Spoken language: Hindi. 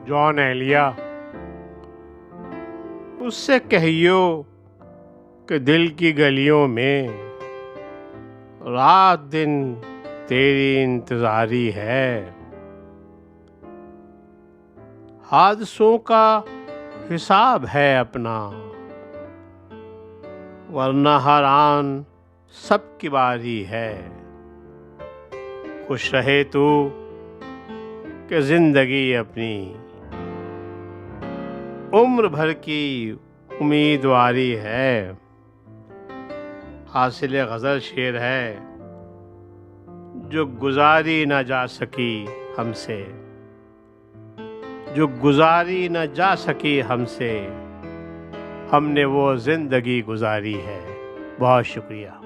जॉन एलिया, उससे कहियो कि दिल की गलियों में रात दिन तेरी इंतज़ारी है। हादसों का हिसाब है अपना, वरना हर आन सबकी बारी है। खुश रहे तू कि जिंदगी अपनी उम्र भर की उम्मीदवारी है। हासिल गज़ल शेर है जो गुजारी न जा सकी हमसे, जो गुजारी न जा सकी हमसे, हमने वो जिंदगी गुजारी है। बहुत शुक्रिया।